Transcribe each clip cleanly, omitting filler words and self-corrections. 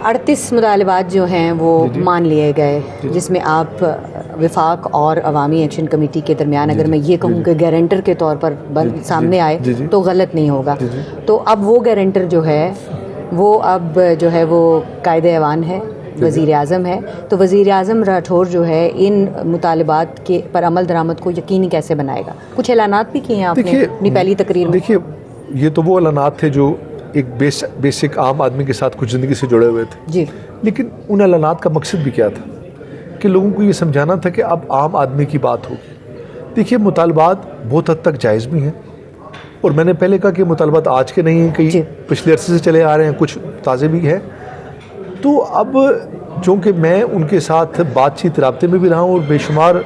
38 मुतालबात जो हैं वो मान लिए गए, जिसमें आप विफाक और अवामी एक्शन कमेटी के दरमियान अगर मैं ये कहूँ कि गारंटर के तौर पर सामने आए तो गलत नहीं होगा। तो अब वो गारंटर जो है वो अब जो है वो कायदे ऐवान है, वज़ीर आज़म है। तो वज़ीर आज़म राठौर जो है इन मुतालबात के पर अमल दरामद को यकीनी कैसे बनाएगा? कुछ ऐलानात भी किए हैं आपने अपनी पहली तकरीर में। देखिए, ये तो वो ऐलानात थे जो एक बेसिक आम आदमी के साथ कुछ ज़िंदगी से जुड़े हुए थे जी। लेकिन उन ऐलानात का मकसद भी क्या था कि लोगों को ये समझाना था कि अब आम आदमी की बात होगी। देखिए, मुतालबात बहुत हद तक जायज़ भी हैं, और मैंने पहले कहा कि मुतालबात आज के नहीं हैं, कई पिछले अरसे से चले आ रहे हैं, कुछ ताज़े भी हैं। तो अब चूँकि मैं उनके साथ बातचीत राब्ते में भी रहा हूँ और बेशुमार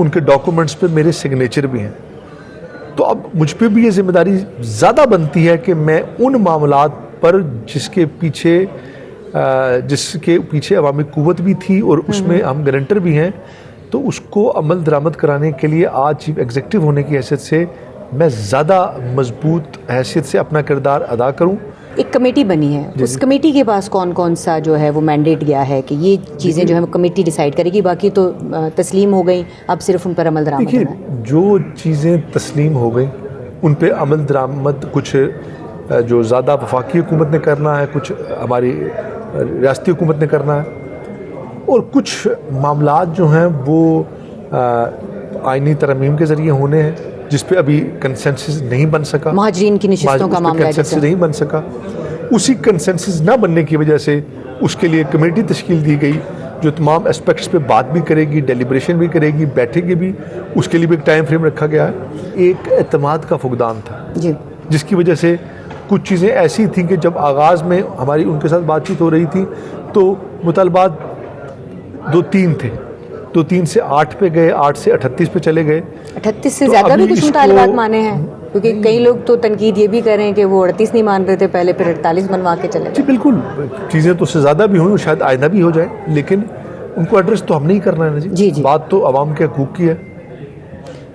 उनके डॉक्यूमेंट्स पे मेरे सिग्नेचर भी हैं, तो अब मुझ पे भी ये जिम्मेदारी ज़्यादा बनती है कि मैं उन मामलात पर जिसके पीछे अवामी कुव्वत भी थी और उसमें हम गारंटर भी हैं, तो उसको अमल दरामद कराने के लिए आज चीफ एग्जीक्यूटिव होने की हैसियत से मैं ज़्यादा मजबूत हैसियत से अपना किरदार अदा करूँ। एक कमेटी बनी है, उस कमेटी के पास कौन कौन सा जो है वो मैंडेट गया है कि ये चीज़ें जो है कमेटी डिसाइड करेगी, बाकी तो तस्लीम हो गई, अब सिर्फ उन पर अमल दरामद होना है। जो चीज़ें तस्लीम हो गई उन पे अमल दरामद कुछ जो ज़्यादा वफाकी हुकूमत ने करना है, कुछ हमारी रियासती हुकूमत ने करना है, और कुछ मामलात जो हैं वो आइनी तरमीम के ज़रिए होने हैं जिस पे अभी कंसेंसस नहीं बन सका। महाजरीन की नशिस्तों का मामला कंसेंसस नहीं बन सका। उसी कंसेंसस ना बनने की वजह से उसके लिए कमेटी तश्कील दी गई जो तमाम एस्पेक्ट्स पे बात भी करेगी, डेलिब्रेशन भी करेगी, बैठेगी भी। उसके लिए भी एक टाइम फ्रेम रखा गया है। एक एतमाद का फुकदान था जी, जिसकी वजह से कुछ चीज़ें ऐसी थी कि जब आगाज़ में हमारी उनके साथ बातचीत हो रही थी तो मुतालबात 2-3 थे, 2-3 से 8 पे गए, 8 से 38 पे चले गए। 38 से ज़्यादा भी कुछ मुतालबात माने हैं, क्योंकि कई लोग तो तनकीद ये भी कर रहे हैं कि वो 38 नहीं मान रहे थे पहले, फिर 48 बनवा के चले। जी बिल्कुल, चीज़ें तो उससे ज़्यादा भी हुई और शायद आइंदा भी हो जाए, लेकिन उनको एड्रेस तो हम नहीं करना है ना जी। बात तो अवाम के हकूक़ की है।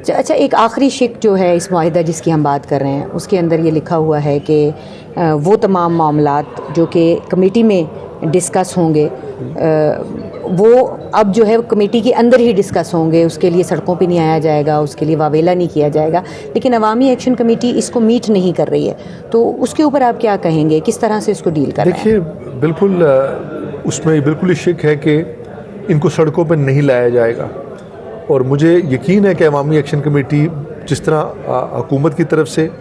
अच्छा, एक आखिरी शिक जो है इस मुआहिदा जिसकी हम बात कर रहे हैं, उसके अंदर ये लिखा हुआ है कि वो तमाम मामलात जो कि कमेटी में डिस्कस होंगे वो अब जो है कमेटी के अंदर ही डिस्कस होंगे, उसके लिए सड़कों पे नहीं आया जाएगा, उसके लिए वावेला नहीं किया जाएगा। लेकिन अवामी एक्शन कमेटी इसको मीट नहीं कर रही है, तो उसके ऊपर आप क्या कहेंगे, किस तरह से इसको डील कर रहे हैं? देखिए, बिल्कुल उसमें बिल्कुल ही शिक है कि इनको सड़कों पर नहीं लाया जाएगा, और मुझे यकीन है कि अवामी एक्शन कमेटी जिस तरह हुकूमत की तरफ से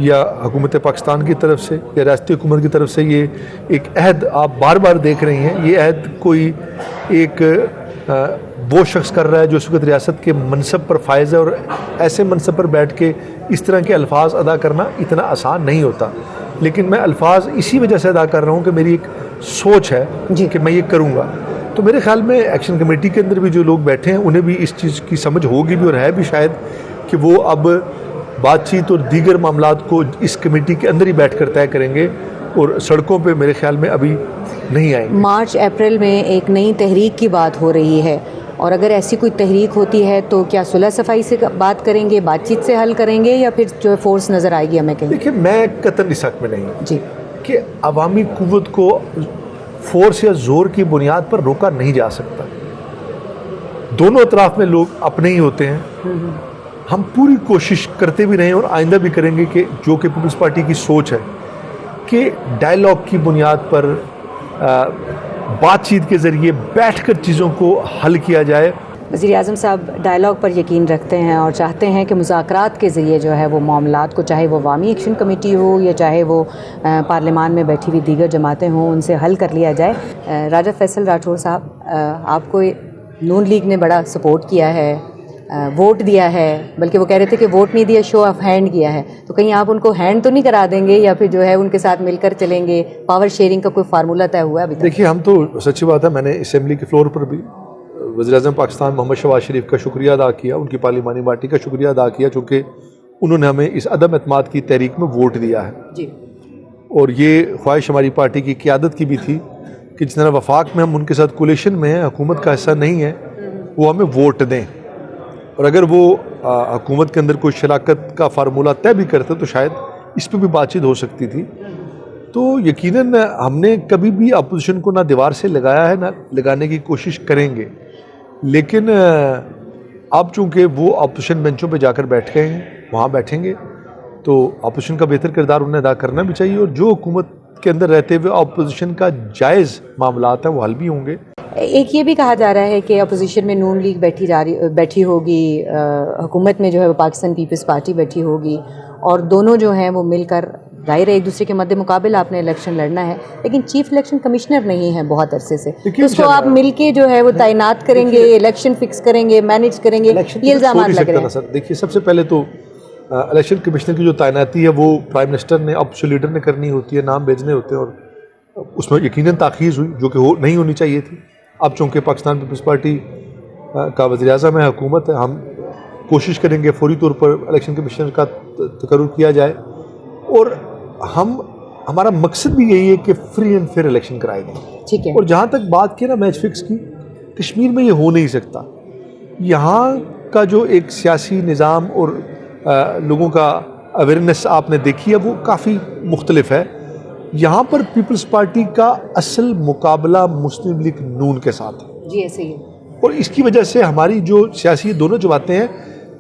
या हुकूमत पाकिस्तान की तरफ से या रियासती हुकूमत की तरफ से ये एक अहद आप बार बार देख रही हैं, ये अहद कोई एक वो शख्स कर रहा है जो इस वक्त रियासत के मनसब पर फायज़ है, और ऐसे मनसब पर बैठ के इस तरह के अल्फाज अदा करना इतना आसान नहीं होता। लेकिन मैं अल्फाज इसी वजह से अदा कर रहा हूँ कि मेरी एक सोच है कि मैं ये करूँगा। तो मेरे ख्याल में एक्शन कमेटी के अंदर भी जो लोग बैठे हैं उन्हें भी इस चीज़ की समझ होगी भी, और है भी शायद, कि वो अब बातचीत और दीगर मामलात को इस कमेटी के अंदर ही बैठकर तय करेंगे और सड़कों पे मेरे ख्याल में अभी नहीं आएंगे। मार्च अप्रैल में एक नई तहरीक की बात हो रही है, और अगर ऐसी कोई तहरीक होती है तो क्या सुलह सफाई से बात करेंगे, बातचीत से हल करेंगे, या फिर जो फोर्स नज़र आएगी हमें कहीं? देखिए, मैं कतई इस हक़ में नहीं जी कि अवामी कुव्वत को फोर्स या जोर की बुनियाद पर रोका नहीं जा सकता। दोनों अतराफ में लोग अपने ही होते हैं। हम पूरी कोशिश करते भी रहे और आइंदा भी करेंगे कि जो कि पीपल्स पार्टी की सोच है कि डायलॉग की बुनियाद पर बातचीत के ज़रिए बैठकर चीज़ों को हल किया जाए। वज़ीर आज़म साहब डायलॉग पर यकीन रखते हैं और चाहते हैं कि मुज़ाकरात के ज़रिए जो है वो मामलात को, चाहे वो अवामी एक्शन कमेटी हो या चाहे वो पार्लियामान में बैठी हुई दीगर जमातें हों, उनसे हल कर लिया जाए। राजा फैसल राठौर साहब, आपको नून लीग ने बड़ा सपोर्ट किया है, वोट दिया है, बल्कि वो कह रहे थे कि वोट नहीं दिया, शो ऑफ हैंड किया है, तो कहीं आप उनको हैंड तो नहीं करा देंगे या फिर जो है उनके साथ मिलकर चलेंगे? पावर शेयरिंग का कोई फार्मूला तय हुआ अभी तक? देखिए, हम तो सच्ची बात है, मैंने असेंबली के फ्लोर पर भी वज़ीर-ए-आज़म पाकिस्तान मोहम्मद शहबाज शरीफ का शुक्रिया अदा किया, उनकी पार्लिमानी पार्टी का शुक्रिया अदा किया, चूँकि उन्होंने हमें इस अदम एतमाद की तहरीक में वोट दिया है जी। और ये ख्वाहिश हमारी पार्टी की क़यादत की भी थी कि जिस तरह वफाक में हम उनके साथ कोलिशन में हैं, हुकूमत का हिस्सा नहीं है, वो हमें वोट दें, और अगर वो हुकूमत के अंदर कोई शराकत का फार्मूला तय भी करते तो शायद इस पर भी बातचीत हो सकती थी। तो यकीनन हमने कभी भी अपोजिशन को ना दीवार से लगाया है ना लगाने की कोशिश करेंगे, लेकिन अब चूंकि वो अपोजिशन बेंचों पे जाकर बैठ गए हैं, वहाँ बैठेंगे तो अपोजिशन का बेहतर किरदार उन्हें अदा करना भी चाहिए, और जो हुकूमत के अंदर रहते हुए अपोजिशन का जायज़ मामलात है वो हल भी होंगे। एक ये भी कहा जा रहा है कि अपोजिशन में नून लीग बैठी होगी, हुकूमत में जो है वो पाकिस्तान पीपल्स पार्टी बैठी होगी, और दोनों जो हैं वो मिलकर, जाहिर है एक दूसरे के मद्दे मुकाबले आपने इलेक्शन लड़ना है, लेकिन चीफ इलेक्शन कमिश्नर नहीं है बहुत अरसे से, तो उसको आप मिलके जो है वो तैनात करेंगे, इलेक्शन फिक्स करेंगे, मैनेज करेंगे, ये इल्जाम लग रहे हैं। सर देखिए, सबसे पहले तो इलेक्शन कमिश्नर की जो तैनाती है वो प्राइम मिनिस्टर ने, अपोजिशन लीडर ने करनी होती है, नाम भेजने होते हैं, और उसमें यकीनन ताख़ीर हुई जो कि नहीं होनी चाहिए थी। अब चूँकि पाकिस्तान पीपल्स पार्टी का वज़ीर-ए-आज़म है, हुकूमत है, हम कोशिश करेंगे फौरी तौर पर इलेक्शन कमिश्नर का तकर्रुर किया जाए, और हमारा मकसद भी यही है कि फ्री एंड फेयर इलेक्शन कराए जाए। ठीक है। और जहाँ तक बात की ना मैच फिक्स की, कश्मीर में ये हो नहीं सकता। यहाँ का जो एक सियासी निज़ाम और लोगों का अवेयरनेस आपने देखी है वो काफ़ी मुख्तलिफ है। यहाँ पर पीपल्स पार्टी का असल मुकाबला मुस्लिम लीग नून के साथ है। जी ऐसे ही है। और इसकी वजह से हमारी जो सियासी दोनों जमातें हैं,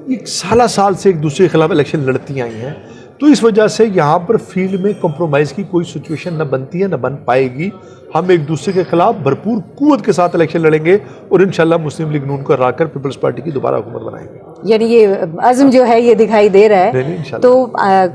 ये साल से एक दूसरे के खिलाफ इलेक्शन लड़ती आई हैं, तो इस वजह से यहाँ पर फील्ड में कंप्रोमाइज़ की कोई सिचुएशन न बनती है न बन पाएगी। हम एक दूसरे के खिलाफ भरपूर कुव्वत के साथ इलेक्शन लड़ेंगे और इंशाल्लाह मुस्लिम लीग नून को हराकर पीपल्स पार्टी की दोबारा हुकूमत बनाएंगे। यानी ये अज़्म जो है ये दिखाई दे रहा है। तो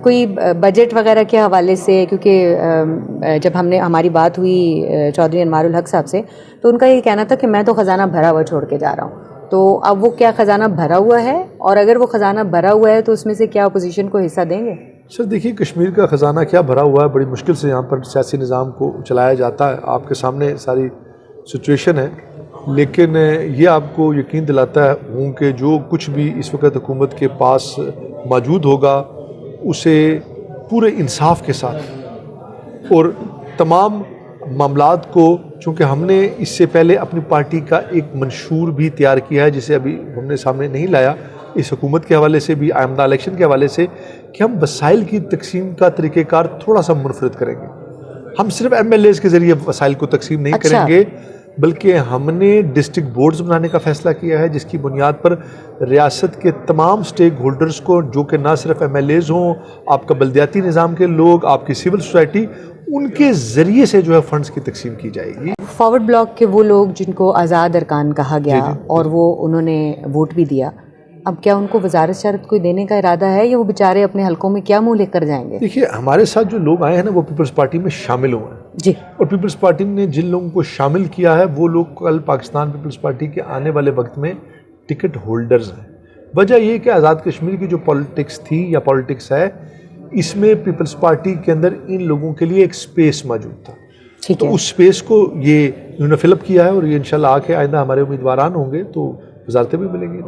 कोई बजट वगैरह के हवाले से, क्योंकि जब हमारी बात हुई चौधरी अनवारुल हक साहब से, तो उनका ये कहना था कि मैं तो ख़जाना भरा हुआ छोड़ के जा रहा हूँ, तो अब वो क्या ख़जाना भरा हुआ है, और अगर वो ख़जाना भरा हुआ है तो उसमें से क्या अपोजिशन को हिस्सा देंगे? सर देखिए, कश्मीर का ख़जाना क्या भरा हुआ है, बड़ी मुश्किल से यहाँ पर सियासी निज़ाम को चलाया जाता है। आपके सामने सारी सिचुएशन है, लेकिन ये आपको यकीन दिलाता हूँ कि जो कुछ भी इस वक्त हुकूमत के पास मौजूद होगा उसे पूरे इंसाफ के साथ और तमाम मामलात को, चूँकि हमने इससे पहले अपनी पार्टी का एक मंशूर भी तैयार किया है जिसे अभी हमने सामने नहीं लाया, इस हुकूमत के हवाले से भी, आइंदा इलेक्शन के हवाले से, कि हम वसाइल की तकसीम का तरीक़ेकार थोड़ा सा मुनफरद करेंगे। हम सिर्फ MLAs के ज़रिए वसाइल को तकसीम नहीं करेंगे, बल्कि हमने डिस्ट्रिक्ट बोर्ड्स बनाने का फ़ैसला किया है, जिसकी बुनियाद पर रियासत के तमाम स्टेक होल्डर्स को, जो कि ना सिर्फ MLAs हों, आपका बल्दियाती निज़ाम के लोग, आपकी सिविल सोसाइटी, उनके ज़रिए से जो है फ़ंड्स की तकसीम की जाएगी। फॉरवर्ड ब्लॉक के वो लोग जिनको आज़ाद अरकान कहा गया और वो उन्होंने वोट भी दिया, अब क्या उनको वजारत शरत कोई देने का इरादा है, या वो बेचारे अपने हलकों में क्या मुंह लेकर जाएंगे? देखिए, हमारे साथ जो लोग आए हैं ना, वो पीपल्स पार्टी में शामिल हुए हैं जी, और पीपल्स पार्टी ने जिन लोगों को शामिल किया है वो लोग कल पाकिस्तान पीपल्स पार्टी के आने वाले वक्त में टिकट होल्डर्स हैं। वजह ये कि आज़ाद कश्मीर की जो पॉलिटिक्स थी या पॉलिटिक्स है, इसमें पीपल्स पार्टी के अंदर इन लोगों के लिए एक स्पेस मौजूद था। तो उस स्पेस को ये इन्होंने फिलअप किया है, और ये इंशाल्लाह आके आइंदा हमारे उम्मीदवारान होंगे तो वजारतें भी मिलेंगी।